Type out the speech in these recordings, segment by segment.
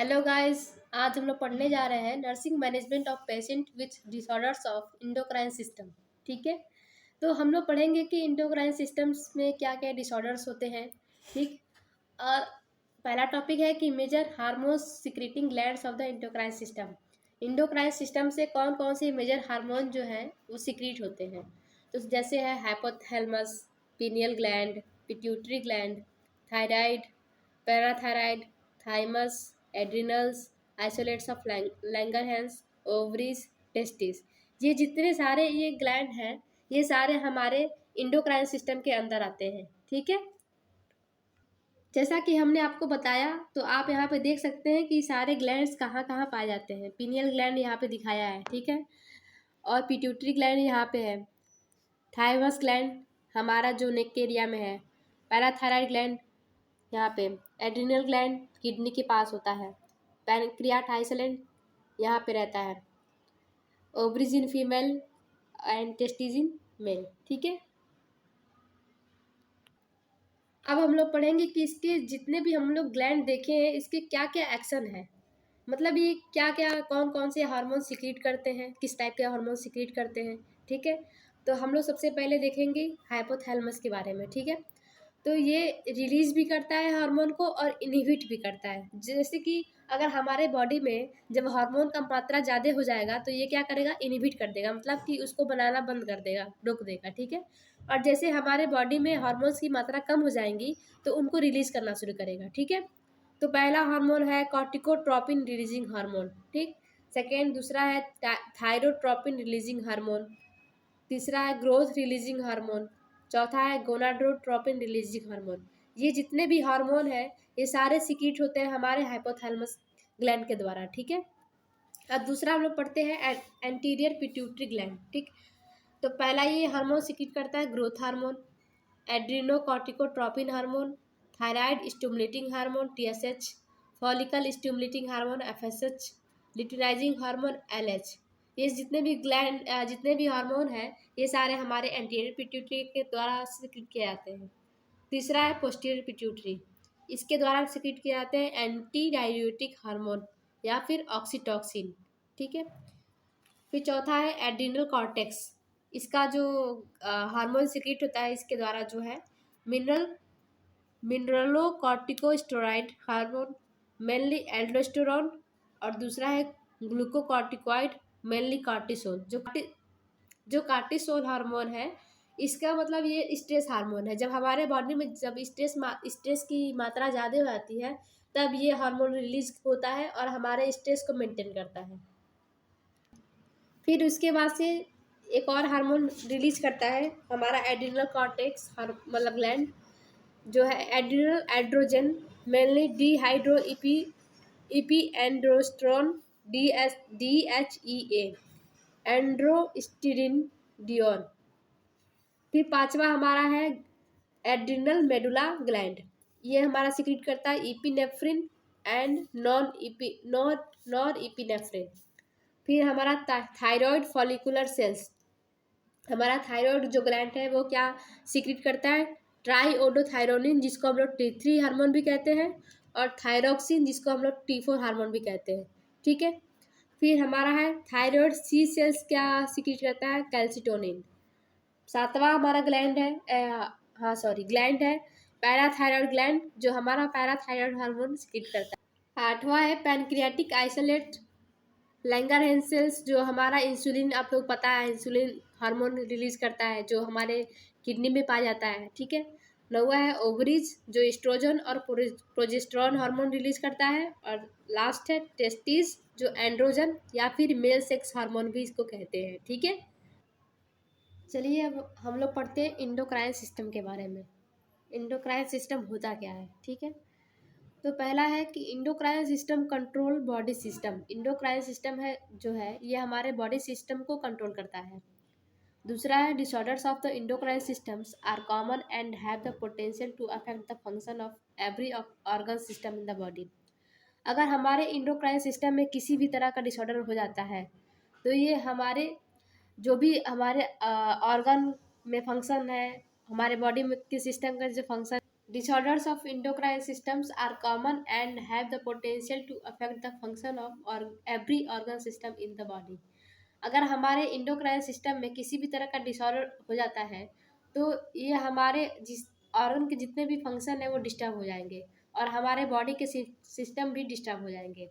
Hello guys. आज हम लोग पढ़ने जा रहे हैं nursing management of patient with disorders of endocrine system. ठीक है, तो हम लोग पढ़ेंगे कि इंडोक्राइन सिस्टम्स में क्या क्या डिसऑर्डर्स होते हैं। ठीक, और पहला टॉपिक है कि major hormones secreting glands of the endocrine system. Endocrine system से कौन कौन से मेजर हार्मोन जो हैं वो सिक्रीट होते हैं। तो जैसे है hypothalamus, pineal gland, pituitary gland, thyroid, parathyroid, thymus, adrenals, islets of Langerhans, ovaries, testis. ये जितने सारे ये ग्लैंड हैं ये सारे हमारे इंडोक्राइन सिस्टम के अंदर आते हैं। ठीक है, जैसा कि हमने आपको बताया तो आप यहाँ पे देख सकते हैं कि सारे ग्लैंड्स कहाँ कहाँ पाए जाते हैं। पीनियल ग्लैंड यहाँ पे दिखाया है, ठीक है, और पिट्यूटरी ग्लैंड यहाँ पे है। थाइमस ग्लैंड हमारा जो नेक के एरिया में है। पैराथायराइड ग्लैंड यहाँ पे। एड्रिनल ग्लैंड किडनी के पास होता है। पैनक्रियाटाइस ग्लैंड यहाँ पे रहता है। Ovaries in female and testis in male. ठीक है, अब हम लोग पढ़ेंगे कि इसके जितने भी हम लोग ग्लैंड देखे हैं इसके क्या क्या एक्शन है। मतलब ये क्या क्या कौन कौन से हार्मोन सिक्रीट करते हैं, किस टाइप के हार्मोन सिक्रीट करते हैं। ठीक है, तो हम लोग सबसे पहले देखेंगे हाइपोथैलेमस के बारे में। ठीक है, तो ये रिलीज भी करता है हार्मोन को और इनहिबिट भी करता है। जैसे कि अगर हमारे बॉडी में जब हार्मोन का मात्रा ज़्यादा हो जाएगा तो ये क्या करेगा, इनहिबिट कर देगा, मतलब कि उसको बनाना बंद कर देगा, रोक देगा। ठीक है, और जैसे हमारे बॉडी में हार्मोन्स की मात्रा कम हो जाएंगी तो उनको रिलीज करना शुरू करेगा। ठीक है, तो पहला हार्मोन है कॉर्टिकोट्रोपिन रिलीजिंग हार्मोन। ठीक, सेकेंड दूसरा है थायरोट्रोपिन रिलीजिंग हार्मोन। तीसरा है ग्रोथ रिलीजिंग हार्मोन। चौथा है गोनाडोट्रोपिन रिलीजिंग हार्मोन। ये जितने भी हार्मोन है ये सारे सिक्रीट होते हैं हमारे हाइपोथैलेमस ग्लैंड के द्वारा। ठीक है, अब दूसरा हम लोग पढ़ते हैं एंटीरियर पिट्यूटरी ग्लैंड। ठीक, तो पहला ये हार्मोन सिक्रीट करता है growth hormone, adrenocorticotropin hormone, thyroid stimulating hormone TSH, follicle stimulating hormone FSH, luteinizing hormone LH। ये जितने भी हार्मोन हैं ये सारे हमारे एंटीरियर पिट्यूटरी के द्वारा सिक्रीट किए जाते हैं। तीसरा है पोस्टीरियर पिट्यूटरी, इसके द्वारा सिक्रीट किए जाते हैं एंटी डाययूरेटिक हार्मोन या फिर ऑक्सीटॉक्सिन। ठीक है, फिर चौथा है एड्रिनल कॉर्टेक्स, इसका जो हार्मोन सिक्रीट होता है इसके द्वारा जो है मिनरलोकॉर्टिकोस्टेरॉइड हार्मोन, मेनली एल्डोस्टेरोन, और दूसरा है ग्लूकोकॉर्टिकॉइड, मेनली कार्टिसोल। जो कार्टिसोल हार्मोन है इसका मतलब ये स्ट्रेस हार्मोन है। जब हमारे बॉडी में जब स्ट्रेस की मात्रा ज़्यादा हो जाती है तब ये हार्मोन रिलीज होता है और हमारे स्ट्रेस को मेंटेन करता है। फिर उसके बाद से एक और हार्मोन रिलीज करता है हमारा एड्रिनल कॉर्टेक्स मतलब ग्लैंड, जो है adrenal androgen, mainly dehydroepiandrosterone DHEA, androstenedione. फिर पांचवा हमारा है एड्रिनल मेडुला ग्लैंड, ये हमारा सिक्रीट करता है इपिनेफ्रिन एंड नॉन इपिनेफ्रिन। फिर हमारा थायराइड फॉलिकुलर सेल्स, हमारा थायराइड जो ग्लैंड है वो क्या सिक्रीट करता है, ट्राईओडोथायरोनिन जिसको हम लोग T3 हार्मोन भी कहते हैं, और थायरोक्सिन जिसको हम लोग T4 हार्मोन भी कहते हैं। ठीक है, फिर हमारा है थायराइड सी सेल्स क्या सिक्रीट करता है, कैल्सिटोनिन। सातवां हमारा ग्लैंड है पैराथायराइड ग्लैंड, जो हमारा पैराथायराइड हार्मोन सिक्रीट करता है। आठवां है पैनक्रियाटिक आइसोलेट लैंगरहैंस, जो हमारा इंसुलिन, आप लोग पता है इंसुलिन हार्मोन रिलीज करता है जो हमारे किडनी में पाया जाता है। ठीक है, नौवा है ओवरीज, जो एस्ट्रोजन और प्रोजेस्टेरॉन हार्मोन रिलीज करता है। और लास्ट है टेस्टिस, जो एंड्रोजन या फिर मेल सेक्स हार्मोन भी इसको कहते हैं। ठीक है, चलिए अब हम लोग पढ़ते हैं इंडोक्राइन सिस्टम के बारे में। इंडोक्राइन सिस्टम होता क्या है। ठीक है, तो पहला है कि endocrine system control body system. Endocrine system है जो है ये हमारे बॉडी सिस्टम को कंट्रोल करता है। दूसरा है disorders of the endocrine systems are common and have the potential to affect the function of every organ system in the body. अगर हमारे इंडोक्राइन सिस्टम में किसी भी तरह का डिसऑर्डर हो जाता है तो ये हमारे जो भी हमारे ऑर्गन में फंक्शन है, हमारे बॉडी में के सिस्टम का जो function Disorders of endocrine systems are common and have the potential to affect the function of every organ system in the body. अगर हमारे इंडोक्राइन सिस्टम में किसी भी तरह का डिसऑर्डर हो जाता है तो ये हमारे जिस ऑर्गन के जितने भी फंक्शन है वो डिस्टर्ब हो जाएंगे और हमारे बॉडी के सिस्टम भी डिस्टर्ब हो जाएंगे।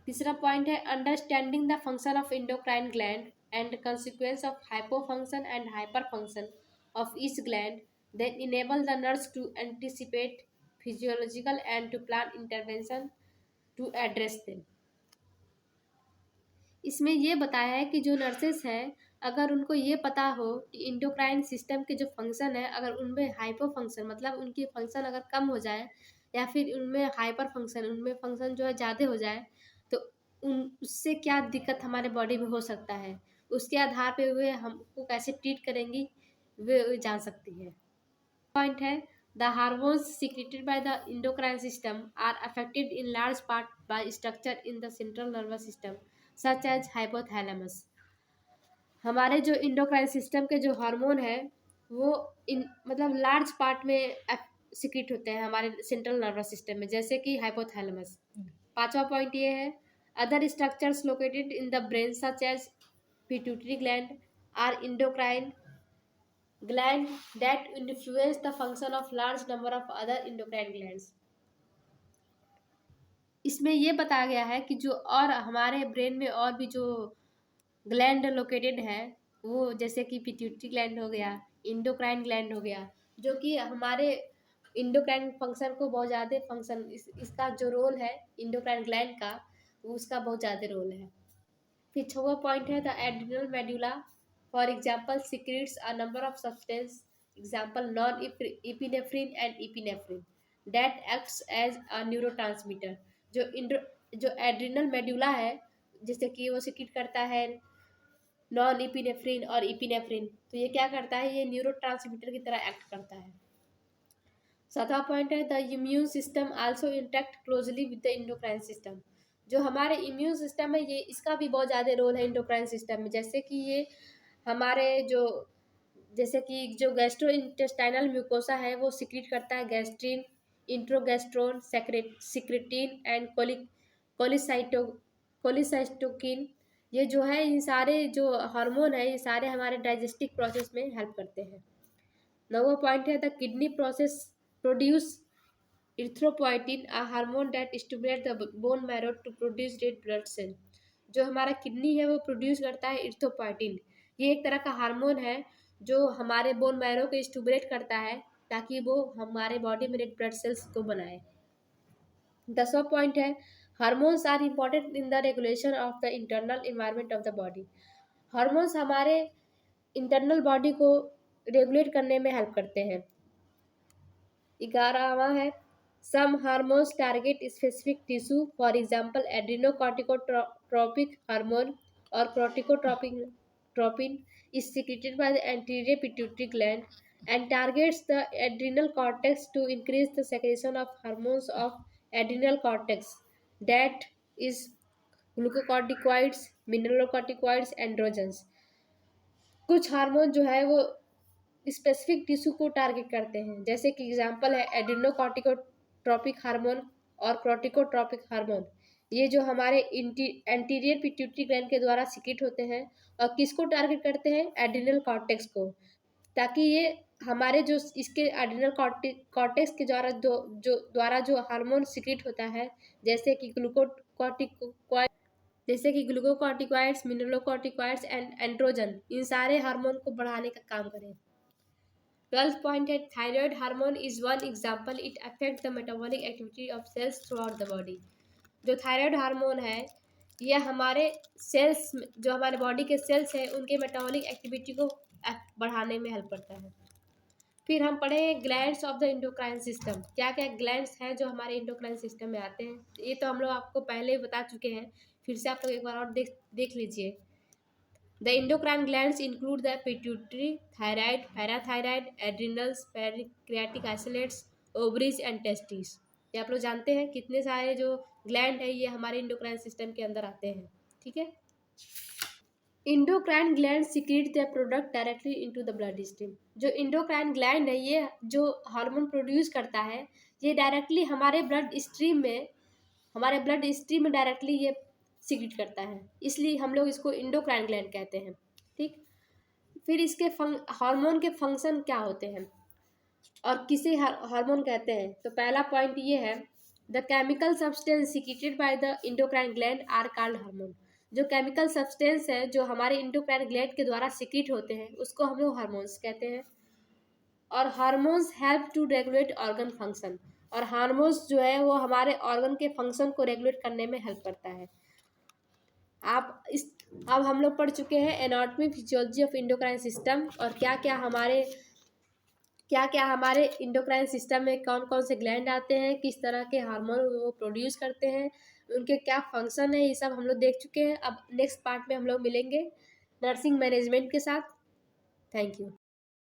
तीसरा पॉइंट है understanding the function of endocrine gland and consequence of hypofunction and hyper function of each gland then enable the nurse to anticipate physiological and to plan intervention to address them। इसमें ये बताया है कि जो nurses हैं अगर उनको ये पता हो कि इंडोक्राइन सिस्टम के जो फंक्शन है अगर उनमें हाइपर फंक्शन मतलब उनकी फंक्शन अगर कम हो जाए या फिर उनमें हाइपर फंक्शन उनमें फंक्शन जो है ज़्यादा हो जाए तो उन उससे क्या दिक्कत हमारे बॉडी में हो सकता है, उसके आधार पे वे हमको कैसे ट्रीट करेंगी वे जान सकती है। पॉइंट है the hormones secreted by the endocrine system are affected in large part by structure in the central nervous system such as hypothalamus. हमारे जो इंडोक्राइन सिस्टम के जो हार्मोन है वो मतलब लार्ज पार्ट में सिक्रेट होते हैं हमारे सेंट्रल नर्वस सिस्टम में जैसे कि हाइपोथैलेमस। पांचवा पॉइंट ये है other structures located in the brain such as pituitary gland are endocrine gland that influence the function of large number of other endocrine glands। इसमें ये बताया गया है कि जो और हमारे ब्रेन में और भी जो ग्लैंड लोकेटेड है वो जैसे कि पिट्यूटरी ग्लैंड हो गया, इंडोक्राइन ग्लैंड हो गया, जो कि हमारे इंडोक्राइन फंक्शन को बहुत ज़्यादा फंक्शन इसका जो रोल है इंडोक्राइन ग्लैंड का उसका बहुत ज़्यादा रोल है। फिर छठवां पॉइंट है the adrenal medulla for example secretes a number of substance example non epinephrine and epinephrine that acts as a neurotransmitter. जो एड्रिनल मेडुला है जैसे कि वो सिक्रेट करता है नॉन इपिनेफ्रिन और इपिनेफ्रिन, तो ये क्या करता है ये न्यूरोट्रांसमीटर की तरह एक्ट करता है। सातवां पॉइंट है the immune system also intact closely with the endocrine system. जो हमारे इम्यून सिस्टम है ये इसका भी बहुत ज़्यादा रोल है इंडोक्राइन सिस्टम में जैसे कि ये हमारे जो जैसे कि जो गैस्ट्रो इंटेस्टाइनल म्यूकोसा है वो सिक्रेट करता है गैस्ट्रिन इंट्रोगैस्ट्रोन सिक्रेटिन एंड कोलिसाइटोकिन। ये जो है इन सारे जो हार्मोन है ये सारे हमारे डाइजेस्टिव प्रोसेस में हेल्प करते हैं। नौवां पॉइंट है the kidney process produce erythropoietin a hormone that stimulate the bone marrow to produce red blood cell. जो हमारा किडनी है वो प्रोड्यूस करता है इरिथ्रोपोइटिन, ये एक तरह का हार्मोन है जो हमारे बोन मैरो को स्टिमुलेट करता है ताकि वो हमारे बॉडी में रेड ब्लड सेल्स को बनाए। 10वां पॉइंट है hormones are important in the regulation of the internal environment of the body. Hormones हमारे इंटरनल बॉडी को रेगुलेट करने में हेल्प करते हैं। 11वां है some hormones target specific tissue for example adrenocorticotropic hormone और tropin is secreted by the anterior pituitary gland and targets the adrenal cortex to increase the secretion of hormones of adrenal cortex that is glucocorticoids, mineralocorticoids, androgens। कुछ hormone जो है वो specific tissue को target करते हैं जैसे कि example है एड्रिनोकॉर्टिकोट्रोपिक हार्मोन और कॉर्टिकोट्रोपिक हार्मोन। ये जो हमारे एंटीरियर पिट्यूटरी ग्लैंड के द्वारा सिक्रेट होते हैं और किसको टारगेट करते हैं एड्रिनल कॉर्टेक्स को, ताकि ये हमारे जो इसके एड्रिनल कॉर्टेक्स के द्वारा जो हार्मोन सिक्रेट होता है जैसे कि ग्लूकोकॉर्टिकॉइड्स, मिनरलोकॉर्टिकॉइड्स एंड एंड्रोजन, इन सारे हार्मोन को बढ़ाने का काम करें। 12th point है thyroid hormone is one example it affect the metabolic activity of cells throughout the body. जो थायराइड हार्मोन है यह हमारे सेल्स जो हमारे बॉडी के सेल्स हैं उनके मेटाबॉलिक एक्टिविटी को बढ़ाने में हेल्प करता है। फिर हम पढ़े glands of the endocrine system. क्या क्या ग्लैंड्स हैं जो हमारे इंडोक्राइन सिस्टम में आते हैं, ये तो हम लोग आपको पहले ही बता चुके हैं, फिर से आप लोग एक बार और देख लीजिए। The endocrine glands include the pituitary, thyroid, parathyroid, adrenals, pancreatic isolates, ovaries and testis. ये आप लोग जानते हैं कितने सारे जो ग्लैंड है ये हमारे इंडोक्राइन सिस्टम के अंदर आते हैं। ठीक है। Endocrine gland secret the product directly into the blood stream. जो इंडोक्राइन ग्लैंड है ये जो हार्मोन प्रोड्यूस करता है ये डायरेक्टली हमारे ब्लड स्ट्रीम में डायरेक्टली ये सीक्रेट करता है, इसलिए हम लोग इसको इंडोक्राइन ग्लैंड कहते हैं। ठीक, फिर इसके हार्मोन के फंक्शन क्या होते हैं और किसे हार्मोन कहते हैं, तो पहला पॉइंट ये है, the chemical substance secreted by the endocrine gland are called hormone. जो केमिकल सब्सटेंस है जो हमारे इंडोक्राइन ग्लैंड के द्वारा सीक्रेट होते हैं उसको हम लोग हार्मोन्स कहते हैं। और hormones help to regulate organ function, और हार्मोन्स जो है वो हमारे ऑर्गन के फंक्शन को रेगुलेट करने में हेल्प करता है। अब हम लोग पढ़ चुके हैं anatomy physiology of endocrine system, और क्या क्या हमारे इंडोक्राइन सिस्टम में कौन कौन से ग्लैंड आते हैं, किस तरह के हार्मोन वो प्रोड्यूस करते हैं, उनके क्या फंक्शन है, ये सब हम लोग देख चुके हैं। अब नेक्स्ट पार्ट में हम लोग मिलेंगे नर्सिंग मैनेजमेंट के साथ। Thank you.